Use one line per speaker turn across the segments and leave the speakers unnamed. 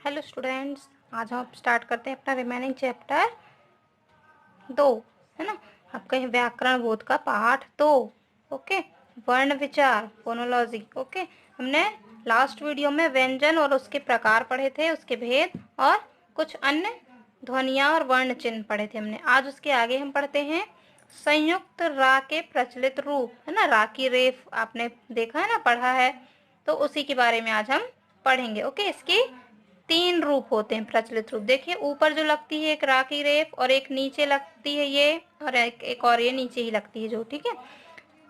Hello students, आज हम start करते हैं अपना रिमेनिंग चैप्टर 2, है ना। आपका ये व्याकरण बोध का पाठ 2। ओके, वर्ण विचार फोनोलॉजी। ओके, हमने लास्ट वीडियो में व्यंजन और उसके प्रकार पढ़े थे, उसके भेद और कुछ अन्य ध्वनियाँ और वर्ण चिन्ह पढ़े थे हमने। आज उसके आगे हम पढ़ते हैं संयुक्त रा के प्रचलित रूप, है ना। रा की रेफ आपने देखा है ना, पढ़ा है, तो उसी के बारे में आज हम पढ़ेंगे। ओके, इसकी 3 रूप होते हैं प्रचलित रूप। देखिए, ऊपर जो लगती है एक रा की रेफ और एक नीचे लगती है ये, और एक और ये नीचे ही लगती है जो, ठीक है।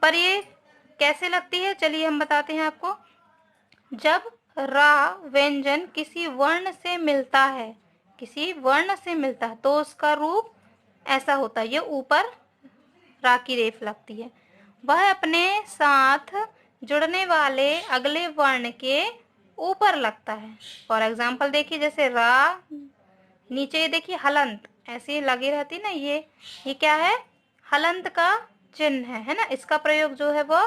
पर ये कैसे लगती है, चलिए हम बताते हैं आपको। जब रा व्यंजन किसी वर्ण से मिलता है, किसी वर्ण से मिलता है, तो उसका रूप ऐसा होता है। ये ऊपर रा की रेफ लगती है, वह अपने साथ जुड़ने वाले अगले वर्ण के ऊपर लगता है। फॉर एग्जाम्पल देखिए, जैसे रा, नीचे देखिए हलंत ऐसी लगी रहती ना, ये क्या है, हलंत का चिन्ह है ना। इसका प्रयोग जो है वो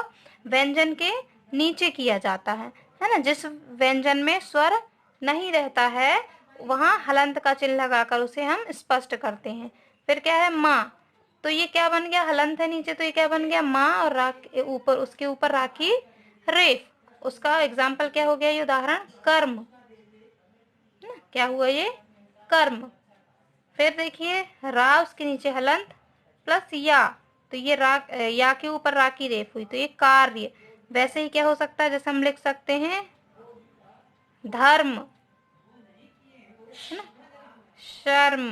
व्यंजन के नीचे किया जाता है ना। जिस व्यंजन में स्वर नहीं रहता है वहाँ हलंत का चिन्ह लगाकर उसे हम स्पष्ट करते हैं। फिर क्या है, माँ, तो ये क्या बन गया, हलंत है नीचे, तो ये क्या बन गया, माँ, और रा ऊपर, उसके ऊपर रा की रेफ। उसका एग्जाम्पल क्या हो गया, ये उदाहरण कर्म, ना क्या हुआ, ये कर्म। फिर देखिए रा, उसके नीचे हलंत प्लस या, तो ये रा, या के ऊपर रा की रेफ हुई, तो ये कार्य। वैसे ही क्या हो सकता है, जैसे हम लिख सकते हैं धर्म, है ना, शर्म,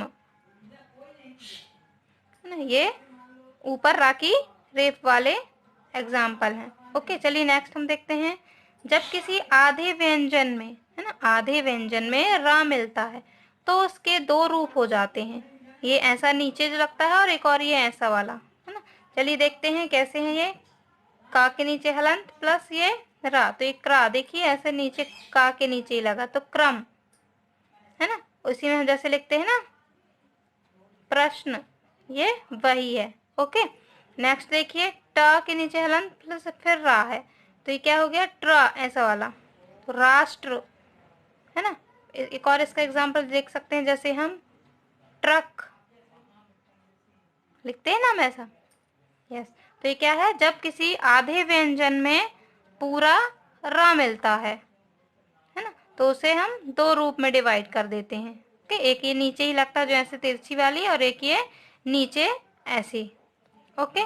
है ना। ये ऊपर रा की रेफ वाले एग्जाम्पल हैं। ओके, चलिए नेक्स्ट हम देखते हैं। जब किसी आधे व्यंजन में, है ना, आधे व्यंजन में रा मिलता है तो उसके 2 रूप हो जाते हैं। ये ऐसा नीचे जो लगता है और एक और ये ऐसा वाला, है ना। चलिए देखते हैं कैसे हैं ये। का के नीचे हलंत प्लस ये रा, तो ये क्रा, देखिए ऐसे नीचे का के नीचे ही लगा, तो क्रम, है ना। उसी में हम जैसे लिखते हैं ना प्रश्न, ये वही है। ओके, नेक्स्ट देखिए, ट के नीचे हलंत प्लस फिर रा है, तो ये क्या हो गया, ट्र, ऐसा वाला, तो राष्ट्र, है ना। एक और इसका एग्जांपल देख सकते हैं, जैसे हम ट्रक लिखते हैं ना हम ऐसा, यस। तो ये क्या है, जब किसी आधे व्यंजन में पूरा रा मिलता है ना, तो उसे हम 2 रूप में डिवाइड कर देते हैं। ओके, एक ये नीचे ही लगता है जो ऐसे तिरछी वाली, और एक ये नीचे ऐसी। ओके,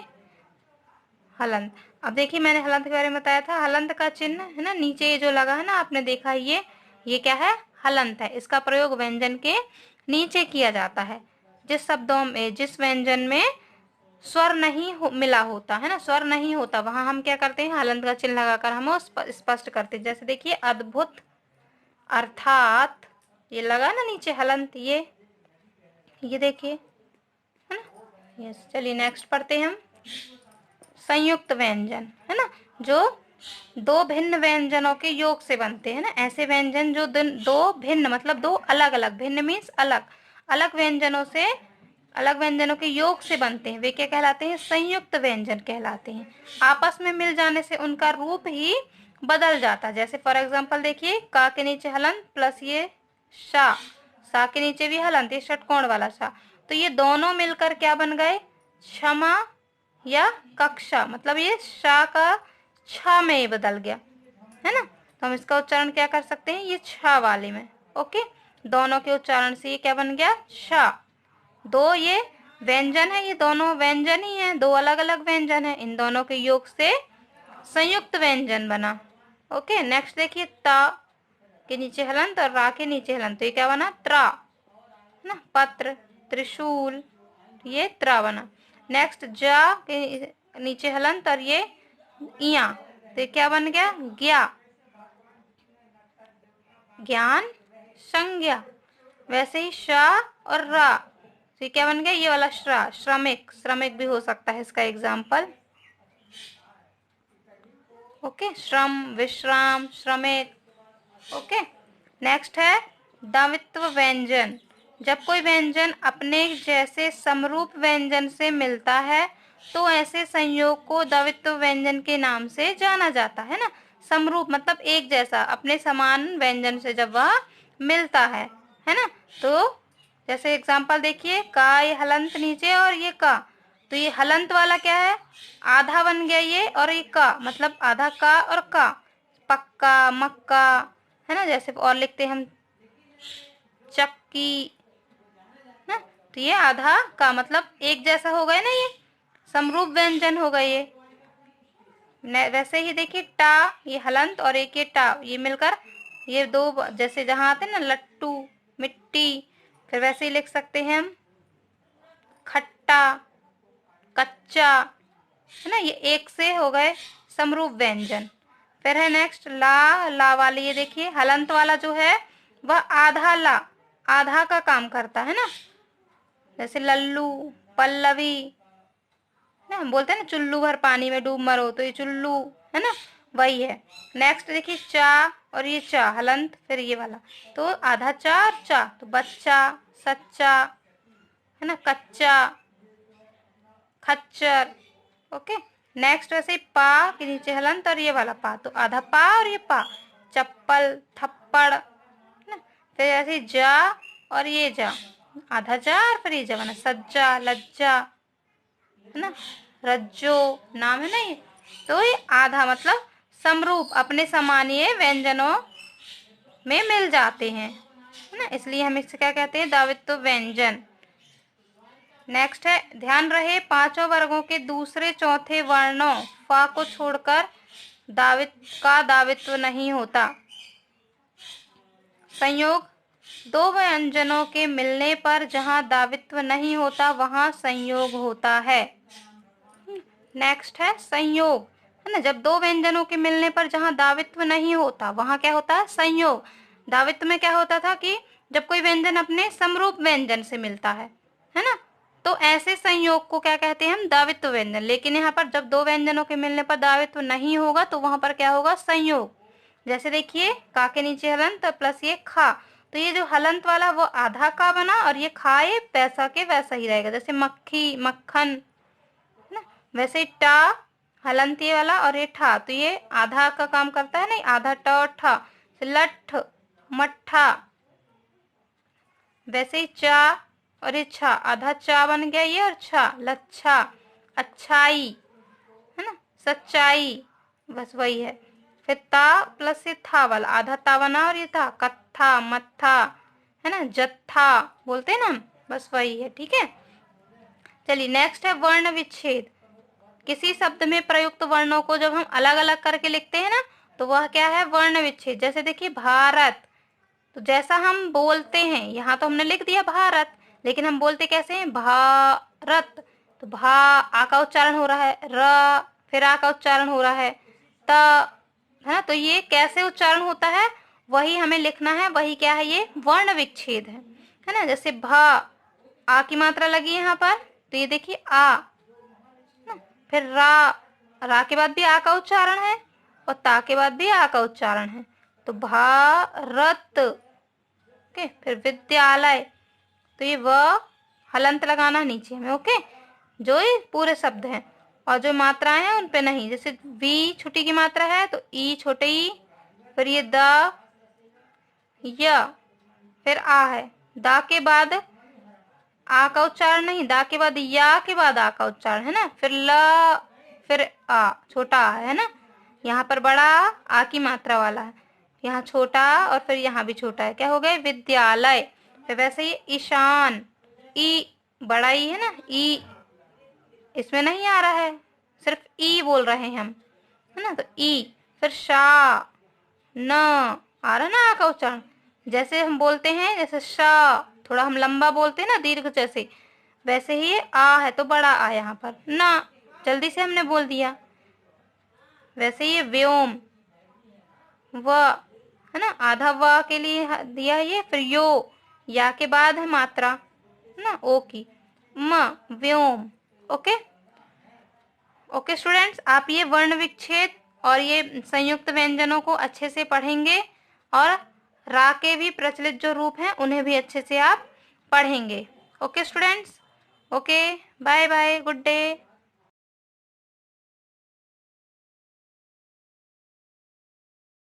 हलंत। अब देखिए, मैंने हलंत के बारे में बताया था, हलंत का चिन्ह, है ना, नीचे ये जो लगा है ना, आपने देखा, ये क्या है, हलंत है। इसका प्रयोग व्यंजन के नीचे किया जाता है जिस शब्दों में, जिस व्यंजन में स्वर नहीं मिला होता है ना, स्वर नहीं होता, वहां हम क्या करते हैं, हलंत का चिन्ह लगाकर हम स्पष्ट करते हैं। जैसे देखिए अद्भुत, अर्थात, ये लगा ना नीचे हलंत, ये देखिए, है ना। यस, चलिए नेक्स्ट पढ़ते हैं हम संयुक्त व्यंजन, है ना, जो 2 भिन्न व्यंजनों के योग से बनते हैं ना। ऐसे व्यंजन जो 2 भिन्न, मतलब 2 अलग अलग, भिन्न मीन्स अलग अलग व्यंजनों से, अलग व्यंजनों के योग से बनते हैं, वे क्या कहलाते हैं, संयुक्त व्यंजन कहलाते हैं। आपस में मिल जाने से उनका रूप ही बदल जाता है। जैसे फॉर एग्जांपल देखिए, का के नीचे हलंत प्लस ये शा, सा के नीचे भी हलंत, ये षटकोण वाला शा, तो ये दोनों मिलकर क्या बन गए, क्षमा या कक्षा, मतलब ये शा का छा में ही बदल गया, है ना। तो हम इसका उच्चारण क्या कर सकते हैं, ये छा वाले में। ओके, दोनों के उच्चारण से ये क्या बन गया, शा। 2 ये व्यंजन है, ये दोनों व्यंजन ही हैं, 2 अलग अलग व्यंजन है, इन दोनों के योग से संयुक्त व्यंजन बना। ओके, नेक्स्ट देखिए, ता के नीचे हलंत और रा के नीचे हलंत, तो ये क्या बना, त्रा, है ना। पत्र, त्रिशूल, ये त्रा बना। नेक्स्ट जा के नीचे हलंत और ये इया, तो ये क्या बन गया, ज्ञा, ज्ञान, संज्ञा। वैसे ही शा और रा, तो ये क्या बन गया, ये वाला श्रा, श्रमिक, श्रमिक भी हो सकता है इसका एग्जाम्पल। ओके, श्रम, विश्राम, श्रमिक। ओके, नेक्स्ट है द्वित्व व्यंजन। जब कोई व्यंजन अपने जैसे समरूप व्यंजन से मिलता है तो ऐसे संयोग को द्वित्व व्यंजन के नाम से जाना जाता है ना। समरूप मतलब एक जैसा, अपने समान व्यंजन से जब वह मिलता है ना। तो जैसे एग्जांपल देखिए, का ये हलंत नीचे और ये का, तो ये हलंत वाला क्या है, आधा बन गया ये, और ये का मतलब आधा का और का, पक्का मक्का, है ना। जैसे और लिखते हैं हम चक्की ना, तो ये आधा का मतलब एक जैसा हो गया ना, ये समरूप व्यंजन हो गए ये। वैसे ही देखिए टा, ये हलंत और एक ये टा, ये मिलकर ये दो जैसे जहां आते हैं ना लट्टू, मिट्टी, फिर वैसे ही लिख सकते हैं हम खट्टा, कच्चा, है ना। ये एक से हो गए समरूप व्यंजन। फिर है नेक्स्ट ला, ला वाली ये देखिए हलंत वाला जो है वह आधा ला, आधा का काम करता है ना। जैसे लल्लू, पल्लवी ना, हम बोलते हैं ना चुल्लू भर पानी में डूब मरो, तो ये चुल्लू है ना, वही है। नेक्स्ट देखिए चा, और ये चा हलंत, फिर ये वाला, तो आधा चा और चा, तो बच्चा, सच्चा, है ना, कच्चा, खच्चर। ओके। नेक्स्ट वैसे ही पा के नीचे हलंत और ये वाला पा, तो आधा पा और ये पा, चप्पल, थप्पड़, है ना। फिर ऐसे जा और ये जा, आधा जा और फिर ये जा बना सज्जा, लज्जा, है ना, रज्जो नाम है ना ये। तो ये आधा मतलब समरूप अपने समानीय व्यंजनों में मिल जाते हैं, है ना, इसलिए हम इसे क्या कहते हैं, दावित्व व्यंजन। नेक्स्ट है, ध्यान रहे पांचों वर्गों के दूसरे चौथे वर्णों फा को छोड़कर दावित्व नहीं होता। संयोग, दो व्यंजनों के मिलने पर जहां दावित्व नहीं होता वहां संयोग होता है। नेक्स्ट है संयोग, है ना, जब दो व्यंजनों के मिलने पर जहां दावित्व नहीं होता वहां क्या होता है, संयोग। दावित्व में क्या होता था कि जब कोई व्यंजन अपने समरूप व्यंजन से मिलता है ना, तो ऐसे संयोग को क्या कहते हैं हम, दावित्व व्यंजन। लेकिन यहाँ पर जब दो व्यंजनों के मिलने पर दावित्व नहीं होगा तो वहां पर क्या होगा, संयोग। जैसे देखिए का के नीचे हलंत प्लस ये खा, तो ये जो हलंत वाला वो आधा का बना, और ये खा ये पैसा के वैसा ही रहेगा, जैसे मक्खी, मक्खन ना। वैसे ही टा हलंत ये वाला और ये ठा, तो ये आधा का काम करता है, नहीं आधा ट और ठा, लठ, मट्ठा। वैसे ही चा और ये छा, आधा चा बन गया ये और छा, लच्छा, अच्छाई, है ना, सच्चाई, बस वही है। फिर ता प्लस ये था वाला, आधा ता बना और ये था कत्था, मत्था, है ना, जत्था बोलते हैं ना हम, बस वही है। ठीक है, चलिए नेक्स्ट है वर्ण विच्छेद। किसी शब्द में प्रयुक्त वर्णों को जब हम अलग अलग करके लिखते हैं ना, तो वह क्या है, वर्ण विच्छेद। जैसे देखिए भारत, तो जैसा हम बोलते हैं, यहाँ तो हमने लिख दिया भारत, लेकिन हम बोलते कैसे हैं, भारत, तो भा आ का उच्चारण हो रहा है, र फिर आ का उच्चारण हो रहा है, त, है ना। तो ये कैसे उच्चारण होता है वही हमें लिखना है, वही क्या है, ये वर्ण विच्छेद है ना। जैसे भा, आ की मात्रा लगी यहाँ पर, तो ये देखिए आ, फिर रा, रा के बाद भी आ का उच्चारण है, और ता के बाद भी आ का उच्चारण है, तो भारत। ओके। फिर विद्यालय, तो ये व हलंत लगाना नीचे में। ओके, जो ये पूरे शब्द हैं, और जो मात्राएं हैं उन पे नहीं। जैसे वी छोटी की मात्रा है तो ई छोटे ई, फिर ये द, य, फिर आ है, दा के बाद आ का उच्चारण नहीं, दा के बाद या के बाद आ का उच्चारण है ना, फिर ल, फिर आ छोटा आ है ना। यहाँ पर बड़ा आ की मात्रा वाला है, यहाँ छोटा, और फिर यहाँ भी छोटा है, क्या हो गए, विद्यालय। फिर वैसे ही ईशान, ई बड़ा ई है ना, ई इसमें नहीं आ रहा है, सिर्फ ई बोल रहे हैं हम, है ना, तो ई। फिर शा, न आ रहा ना आ का उच्चारण, जैसे हम बोलते हैं, जैसे शा थोड़ा हम लंबा बोलते हैं ना दीर्घ जैसे, वैसे ही आ है तो बड़ा आ यहाँ पर, ना जल्दी से हमने बोल दिया। वैसे ये व्योम, व, है ना, आधा व के लिए दिया है ये, फिर यो, या के बाद है मात्रा, है ना, ओ की, म, व्योम। ओके ओके स्टूडेंट्स, आप ये वर्ण विच्छेद और ये संयुक्त व्यंजनों को अच्छे से पढ़ेंगे, और रा के भी प्रचलित जो रूप हैं उन्हें भी अच्छे से आप पढ़ेंगे। Okay students, okay, bye bye, good day.